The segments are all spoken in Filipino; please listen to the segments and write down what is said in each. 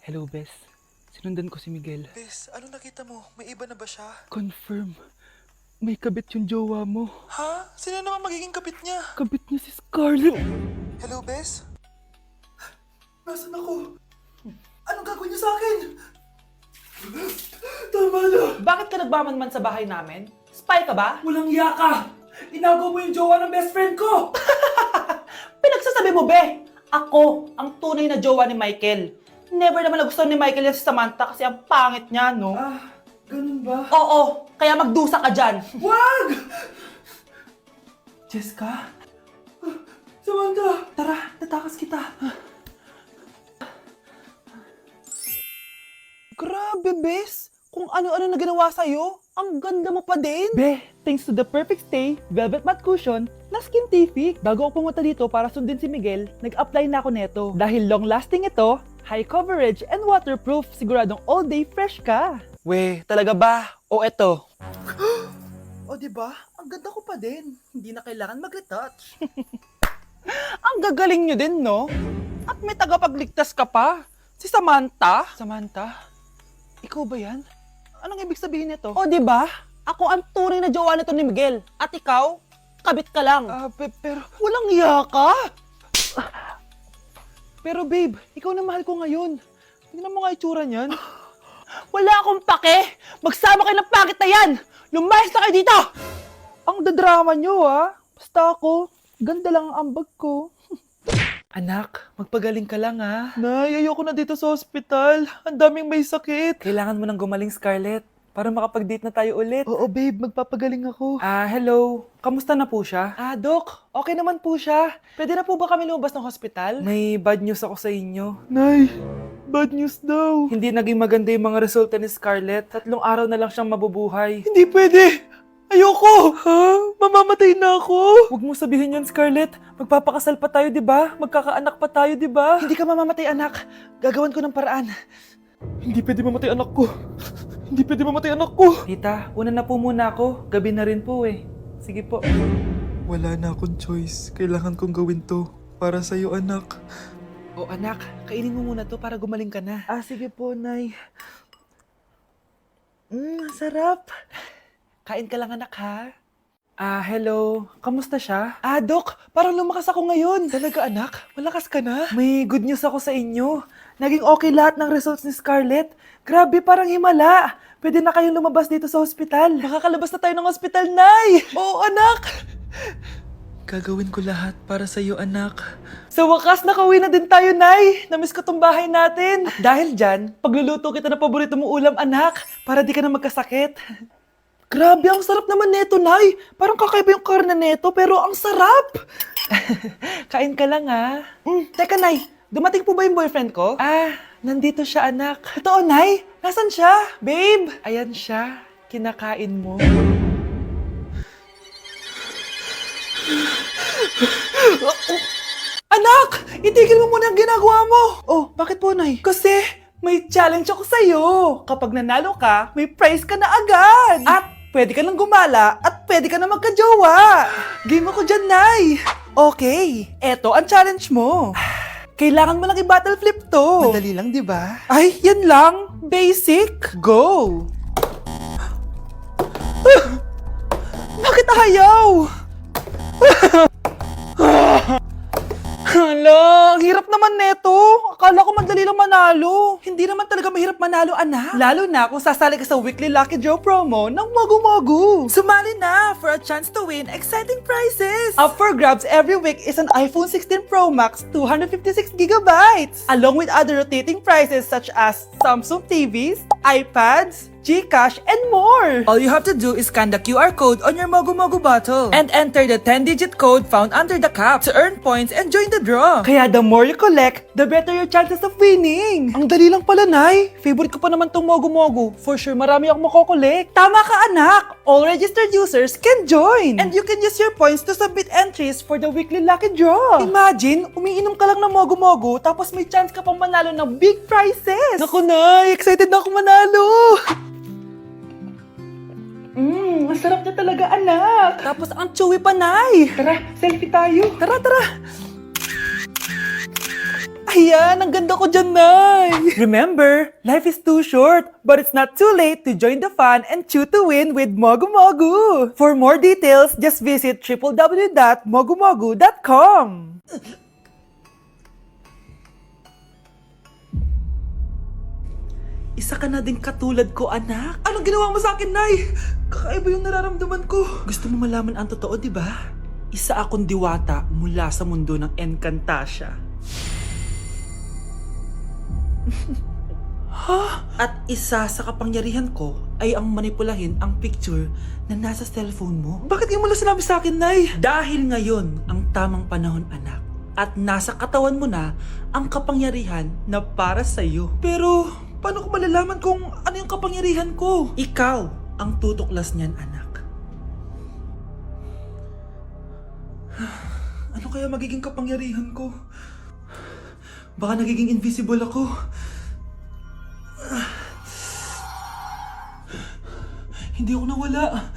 Hello, Bes. Sinundan ko si Miguel. Bes, ano nakita mo? May iba na ba siya? Confirm. May kabit yung jowa mo. Ha? Sino naman magiging kapit niya? Kabit niya si Scarlett. Hello, Bes? Nasaan ako? Anong gagawin niyo sa akin? Tama na! Bakit ka nagmamanman sa bahay namin? Spy ka ba? Walang iya ka! Inagaw mo yung jowa ng best friend ko! Pinagsasabi mo, be! Ako, ang tunay na jowa ni Michael. Never naman nagustuhan ni Michael yan si Samantha kasi ang pangit niya, no? Ganun ba? Oo, kaya magdusa ka dyan. Wag! Jessica? Samantha! Tara, tatakas kita. Grabe, bes! Kung ano-ano na ginawa sa'yo, ang ganda mo pa din. Be, thanks to the perfect stay, velvet matte cushion, na Skintific. Bago ako pumunta dito para sundin si Miguel, nag-apply na ako neto. Dahil long-lasting ito, high coverage, and waterproof, siguradong all day fresh ka. We, talaga ba? O eto? O diba? Ang ganda ko pa din. Hindi na kailangan mag-retouch. Ang gagaling nyo din, no? At may tagapagligtas ka pa. Si Samantha. Samantha, ikaw ba yan? Anong ibig sabihin nito? O, di ba? Ako ang tunay na jowa nito ni Miguel. At ikaw, kabit ka lang. Pero, Walang iya ka. pero babe, ikaw na mahal ko ngayon. Tingnan mo nga itsura niyan. Wala akong pake. Magsama kayo ng pangit na yan. Lumayas na kayo dito. Ang dadrama nyo, Basta ako, ganda lang ang ambag ko. Anak, magpagaling ka lang, Nay, ayoko na dito sa ospital. Ang daming may sakit. Kailangan mo nang gumaling, Scarlett, para makapag-date na tayo ulit. Oo, babe, magpapagaling ako. Hello. Kamusta na po siya? Doc, okay naman po siya. Pwede na po ba kami lumabas ng hospital? May bad news ako sa inyo. Nay, bad news daw. Hindi naging maganda yung mga resulta ni Scarlett. 3 araw na lang siyang mabubuhay. Hindi pwede! Ayoko! Mamamatay na ako! Huwag mo sabihin yun, Scarlett. Magpapakasal pa tayo, di ba? Magkakaanak pa tayo, di ba? Hindi ka mamamatay, anak. Gagawan ko ng paraan. Hindi pwede mamatay anak ko. Hindi pwede mamatay anak ko. Tita, una na po muna ako. Gabi na rin po eh. Sige po. Wala na akong choice. Kailangan kong gawin to. Para sa'yo, anak. O anak, kainin mo muna to para gumaling ka na. Sige po, Nay. Sarap. Kain ka lang, anak, ha? Hello. Kamusta siya? Doc, parang lumakas ako ngayon. Talaga, anak? Malakas ka na? May good news ako sa inyo. Naging okay lahat ng results ni Scarlett. Grabe, parang himala. Pwede na kayong lumabas dito sa hospital. Makakalabas na tayo ng hospital, Nay! Oo, anak! Gagawin ko lahat para sa'yo, anak. Sa wakas, nakauwi na din tayo, Nay! Namiss ko tong bahay natin. At dahil dyan, pagluluto kita ng paborito mong ulam, anak, para di ka na magkasakit. Grabe, ang sarap naman neto, Nay. Parang kakaiba yung karne neto, pero ang sarap. Kain ka lang, Teka, Nay, dumating po ba yung boyfriend ko? Nandito siya, anak. Totoo, Nay? Nasaan siya? Babe! Ayan siya. Kinakain mo. Anak! Itigil mo muna ang ginagawa mo! Oh, bakit po, Nay? Kasi may challenge ako sa'yo. Kapag nanalo ka, may prize ka na agad. At pwede ka nang gumala at pwede ka na magka-jowa. Game ako dyan, Nay. Okay, eto ang challenge mo. Kailangan mo lang i-battle flip to. Madali lang, di ba? Ay, yan lang. Basic. Go! Bakit ayaw? Hala, ang hirap naman neto. Akala ko madali lang manalo. Hindi naman talaga mahirap manalo, anak. Lalo na kung sasali ka sa weekly Lucky Draw promo ng Mogu-Mogu. Sumali na for a chance to win exciting prizes. Up for grabs every week is an iPhone 16 Pro Max 256GB, along with other rotating prizes such as Samsung TVs, iPads, GCash, and more! All you have to do is scan the QR code on your Mogu Mogu bottle and enter the 10-digit code found under the cap to earn points and join the draw. Kaya the more you collect, the better your chances of winning. Ang dali lang pala, Nay. Favorite ko pa naman tong Mogu Mogu. For sure, marami akong makokolek. Tama ka, anak! All registered users can join! And you can use your points to submit entries for the weekly lucky draw. Imagine, umiinom ka lang ng Mogu Mogu tapos may chance ka pang manalo ng big prizes. Naku, Nay! Excited na akong manalo! Masarap niya talaga, anak. Tapos ang chewy pa, Nay. Tara, selfie tayo. Tara, tara. Ayan, ang ganda ko dyan, Nay! Remember, life is too short, but it's not too late to join the fun and chew to win with Mogu Mogu! For more details, just visit www.mogumogu.com. Isa ka na din katulad ko, anak. Anong ginawa mo sa akin, Nay? Kakaiba yung nararamdaman ko. Gusto mo malaman ang totoo, di ba? Isa akong diwata mula sa mundo ng Encantasia. At isa sa kapangyarihan ko ay ang manipulahin ang picture na nasa cellphone mo. Bakit yung mula sinabi sa akin, Nay? Dahil ngayon ang tamang panahon, anak. At nasa katawan mo na ang kapangyarihan na para sa'yo. Pero, paano ko malalaman kung ano yung kapangyarihan ko? Ikaw ang tutuklas niyan, anak. Ano kaya magiging kapangyarihan ko? Baka nagiging invisible ako. Hindi ako nawala.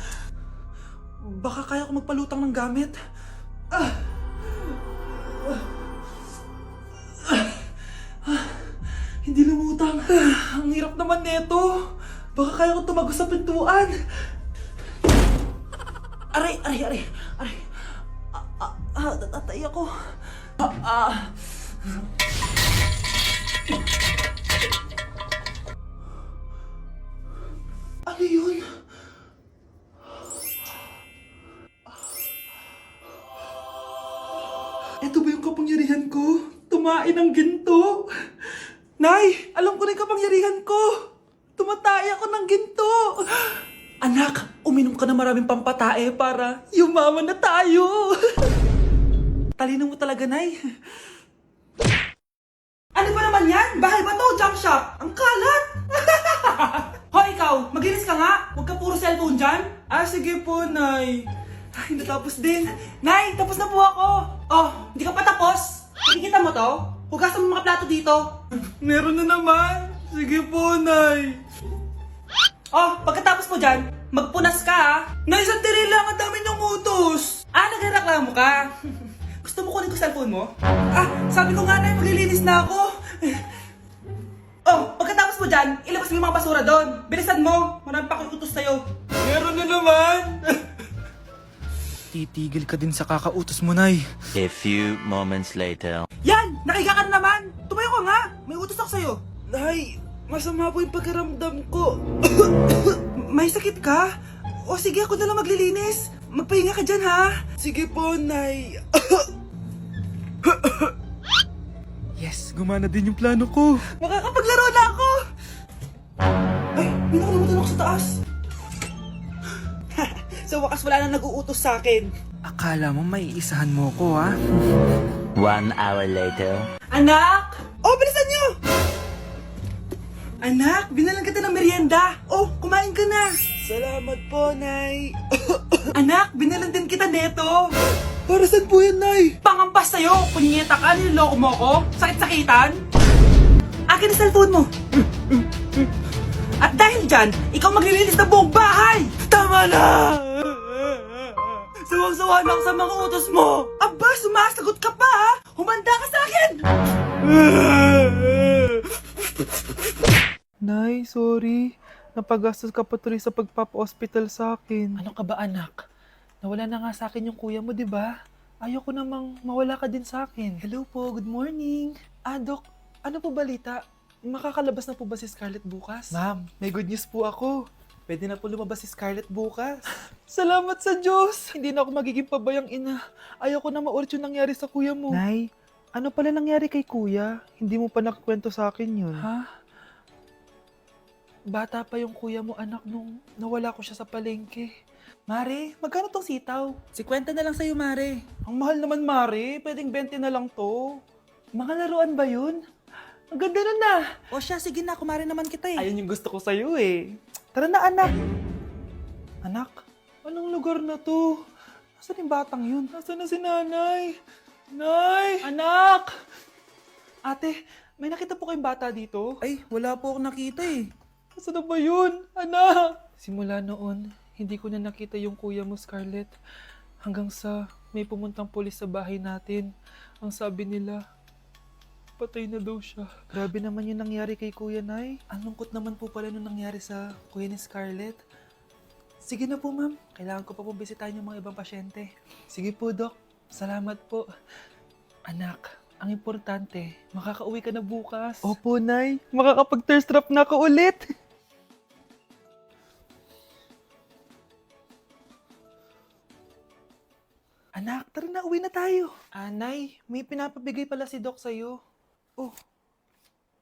Baka kaya ko magpalutang ng gamit. Hindi lumutang. Ang hirap naman neto. Baka kaya ko tumagos sa pintuan. Aray, aray, aray. Aray. Natatay ako. Ano yun? Ito ba yung kapangyarihan ko? Tumain ng ginto? Nay, alam ko na yung kapangyarihan ko. Tumatay ako ng ginto. Anak, uminom ka na maraming pampatae para yumaman na tayo. Talino mo talaga, Nay. Ano ba naman yan? Bahay ba to? Junk shop? Ang kalat! Hoy, ikaw! Maginis ka nga! Huwag ka puro cellphone dyan! Sige po, Nay. Ay, natapos din. Nay, tapos na po ako! Oh, hindi ka pa tapos? Nakikita mo to? Hugasan mo mga plato dito. Meron na naman. Sige po, Nay. Oh, pagkatapos mo dyan, magpunas ka ha. Nay, sandali lang. Ang dami niyong utos. Nagreklamo ka. Gusto mo kunin ko cellphone mo? Sabi ko nga, Nay, maglilinis na ako. Oh, pagkatapos mo dyan, ilabas mo yung mga basura doon. Bilisan mo. Marami pa akong utos sa'yo. Meron na naman. Titigil ka din sa kakautos mo, Nay. A few moments later. Yan! Nakiga ka na naman! Tumayo ka nga! May utos ako sa'yo. Nay, masama po yung pagkaramdam ko. May sakit ka? O sige, ako na lang maglilinis. Magpahinga ka dyan, ha? Sige po, Nay. Yes, gumana din yung plano ko. Makakapaglaro na ako! Ay, may nakalimutan ako sa taas. Sa wakas wala nang nag-uutos sa akin. Akala mo may iisahan mo ko, ha? 1 hour later. Anak! Oh, bilisan niyo! Anak, binalan kita ng merienda. Oh, kumain ka na. Salamat po, Nay. Anak, binalan din kita neto. Para saan po yan, Nay? Pangampas sa'yo. Punyeta ka, niloloko mo ko. Sakit-sakitan. Akin ang cellphone mo. At dahil dyan, ikaw maglilinis ng buong bahay. Tama na! Sawang-sawa na ako sa mga utos mo. Aba, sumasagot ka pa, ha? Humanda ka sa akin! Nay, sorry. Napagastos ka pa tuloy sa pagpapa-hospital sa akin. Ano ka ba, anak? Nawala na nga sa akin yung kuya mo, di ba? Ayoko namang mawala ka din sa akin. Hello po, good morning. Dok, ano po balita? Makakalabas na po ba si Scarlett bukas? Ma'am, may good news po ako. Pwede na po lumabas si Scarlett bukas. Salamat sa Diyos! Hindi na ako magiging pabayang ina. Ayoko na maulit yung nangyari sa kuya mo. Nay, ano pala nangyari kay kuya? Hindi mo pa nakakwento sa akin yun. Ha? Bata pa yung kuya mo, anak, nung nawala ko siya sa palengke. Mare, magkano tong sitaw? 50 na lang sa'yo, Mare. Ang mahal naman, Mare. Pwedeng 20 na lang to. Mga laruan ba yun? Ang ganda nun na. O siya, sige na, kumare naman kita eh. Ayun yung gusto ko sa'yo eh. Tara na, anak. Anak, anong lugar na to? Nasaan yung batang yun? Nasaan na si nanay? Nay! Anak! Ate, may nakita po kayong bata dito? Ay, wala po akong nakita eh. Nasaan na ba yun? Anak! Simula noon, hindi ko na nakita yung kuya mo, Scarlett. Hanggang sa may pumuntang pulis sa bahay natin. Ang sabi nila, Patay na daw siya. Grabe naman yung nangyari kay Kuya Nay. Ang lungkot naman po pala nung nangyari sa Kuya ni Scarlett. Sige na po, ma'am. Kailangan ko pa po bisitahin yung mga ibang pasyente. Sige po, Dok. Salamat po. Anak, ang importante, makakauwi ka na bukas. Opo, Nay. Makakapag-thirst trap na ako ulit. Anak, tara na, uwi na tayo. Nay, may pinapabigay pala si Doc sa'yo. Oh,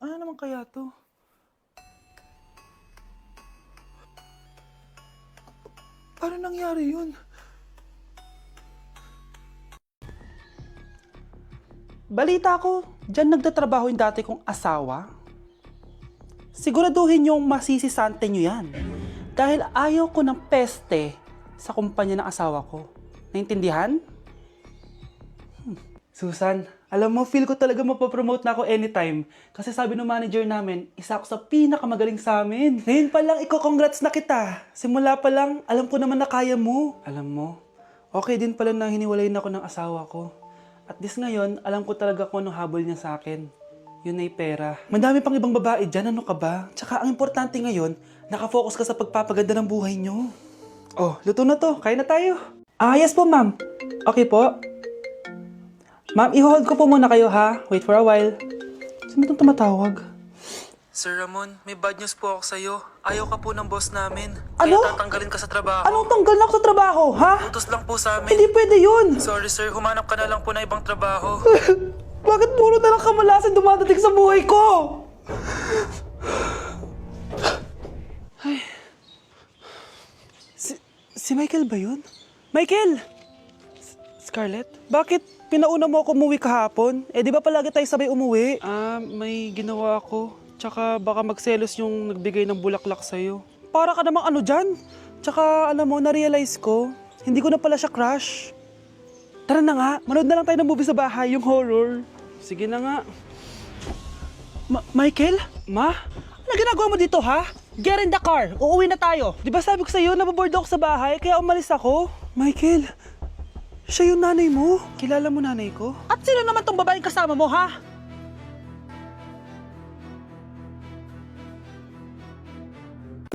ano naman kaya to? Paano nangyari yun? Balita ko, dyan nagtatrabaho yung dati kong asawa. Siguraduhin yung masisisante nyo yan. Dahil ayaw ko ng peste sa kumpanya ng asawa ko. Naintindihan? Susan, alam mo, feel ko talaga mapapromote na ako anytime. Kasi sabi ng manager namin, isa ako sa pinakamagaling sa amin. Ngayon pa lang, congrats na kita. Simula pa lang, alam ko naman na kaya mo. Alam mo, okay din pala na hiniwalayin ako ng asawa ko. At this ngayon, alam ko talaga kung anong habol niya sa akin. Yun ay pera. Madami pang ibang babae dyan, ano ka ba? Tsaka ang importante ngayon, nakafocus ka sa pagpapaganda ng buhay nyo. Oh, luto na to. Kain na tayo. Yes po, ma'am. Okay po. Ma'am, i-hold ko po muna kayo, ha? Wait for a while. Sino itong tumatawag? Sir Ramon, may bad news po ako sa'yo. Ayaw ka po ng boss namin. Ano? Kaya tatanggalin ka sa trabaho. Anong tanggal na ako sa trabaho, ha? Utos lang po sa amin. Hindi pwede yun! Sorry sir, humanap ka na lang po na ibang trabaho. Bakit puro na lang kamalasan dumadating sa buhay ko? Si Michael ba yun? Michael! Scarlett, bakit pinauna mo ako umuwi kahapon? Eh di ba palagi tayo sabay umuwi? May ginawa ako. Tsaka baka magselos yung nagbigay ng bulaklak sa'yo. Para ka namang ano dyan? Tsaka alam mo, na-realize ko, hindi ko na pala siya crush. Tara na nga, manood na lang tayo ng movie sa bahay, yung horror. Sige na nga. Michael? Ma? Ano ginagawa mo dito, ha? Get in the car! Uuwi na tayo! Di ba sabi ko sa'yo, nababoard ako sa bahay, kaya umalis ako? Michael, siya yung nanay mo. Kilala mo nanay ko? At sino naman tong babaeng kasama mo, ha?